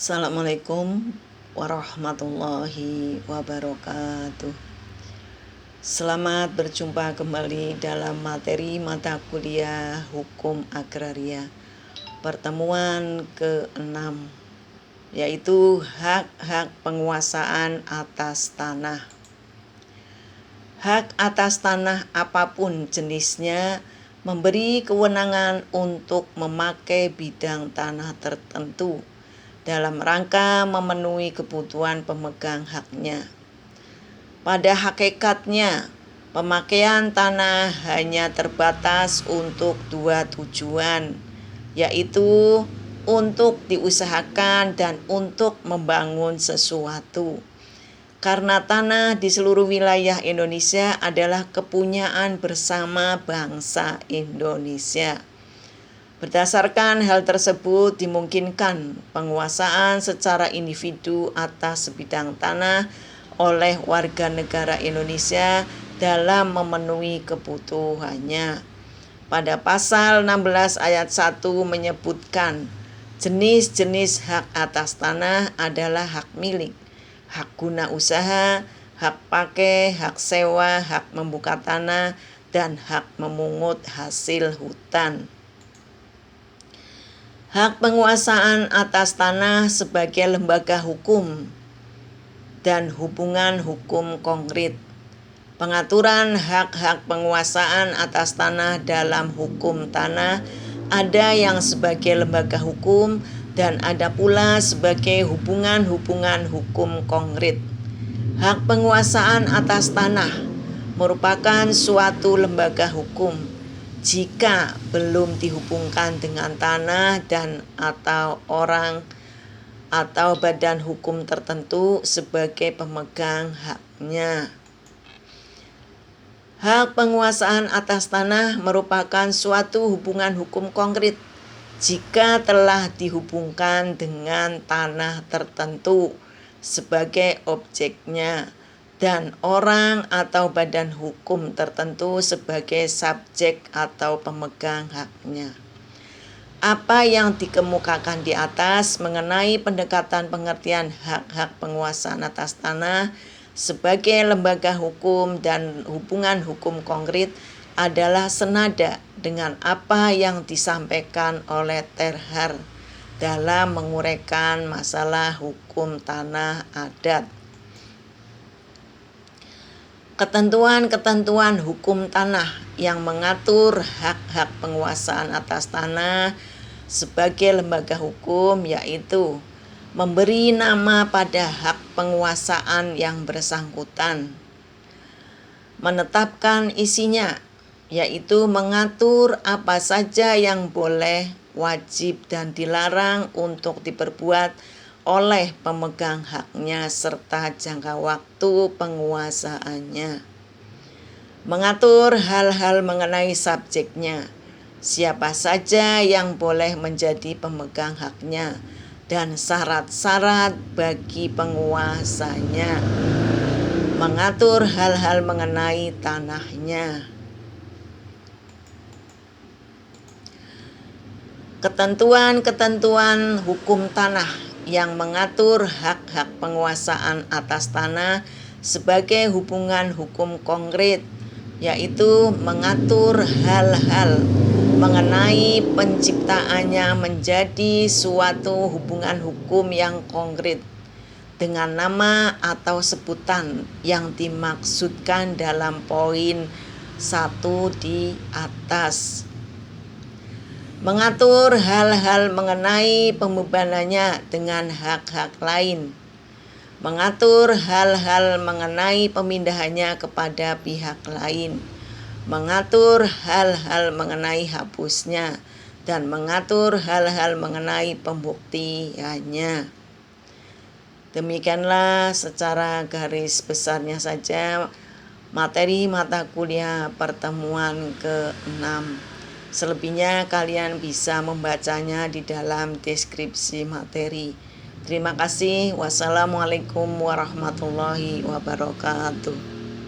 Assalamualaikum warahmatullahi wabarakatuh. Selamat berjumpa kembali dalam materi mata kuliah Hukum Agraria pertemuan ke-6, yaitu hak-hak penguasaan atas tanah. Hak atas tanah apapun jenisnya memberi kewenangan untuk memakai bidang tanah tertentu dalam rangka memenuhi kebutuhan pemegang haknya. Pada hakikatnya, pemakaian tanah hanya terbatas untuk dua tujuan, yaitu untuk diusahakan dan untuk membangun sesuatu. Karena tanah di seluruh wilayah Indonesia adalah kepunyaan bersama bangsa Indonesia. Berdasarkan hal tersebut, dimungkinkan penguasaan secara individu atas sebidang tanah oleh warga negara Indonesia dalam memenuhi kebutuhannya. Pada pasal 16 ayat 1 menyebutkan jenis-jenis hak atas tanah adalah hak milik, hak guna usaha, hak pakai, hak sewa, hak membuka tanah, dan hak memungut hasil hutan. Hak penguasaan atas tanah sebagai lembaga hukum dan hubungan hukum konkret. Pengaturan hak-hak penguasaan atas tanah dalam hukum tanah ada yang sebagai lembaga hukum dan ada pula sebagai hubungan-hubungan hukum konkret. Hak penguasaan atas tanah merupakan suatu lembaga hukum jika belum dihubungkan dengan tanah dan atau orang atau badan hukum tertentu sebagai pemegang haknya. Hak penguasaan atas tanah merupakan suatu hubungan hukum konkret jika telah dihubungkan dengan tanah tertentu sebagai objeknya dan orang atau badan hukum tertentu sebagai subjek atau pemegang haknya. Apa yang dikemukakan di atas mengenai pendekatan pengertian hak-hak penguasaan atas tanah sebagai lembaga hukum dan hubungan hukum konkret adalah senada dengan apa yang disampaikan oleh Terhar dalam menguraikan masalah hukum tanah adat. Ketentuan-ketentuan hukum tanah yang mengatur hak-hak penguasaan atas tanah sebagai lembaga hukum yaitu memberi nama pada hak penguasaan yang bersangkutan, menetapkan isinya, yaitu mengatur apa saja yang boleh, wajib, dan dilarang untuk diperbuat oleh pemegang haknya serta jangka waktu penguasaannya. Mengatur hal-hal mengenai subjeknya, siapa saja yang boleh menjadi pemegang haknya, dan syarat-syarat bagi penguasanya. Mengatur hal-hal mengenai tanahnya. Ketentuan-ketentuan hukum tanah yang mengatur hak-hak penguasaan atas tanah sebagai hubungan hukum konkret, yaitu mengatur hal-hal mengenai penciptaannya menjadi suatu hubungan hukum yang konkret dengan nama atau sebutan yang dimaksudkan dalam poin 1 di atas. Mengatur hal-hal mengenai pembebanannya dengan hak-hak lain. Mengatur hal-hal mengenai pemindahannya kepada pihak lain. Mengatur hal-hal mengenai hapusnya. Dan mengatur hal-hal mengenai pembuktiannya. Demikianlah secara garis besarnya saja materi mata kuliah pertemuan ke-6. Selebihnya kalian bisa membacanya di dalam deskripsi materi. Terima kasih. Wassalamualaikum warahmatullahi wabarakatuh.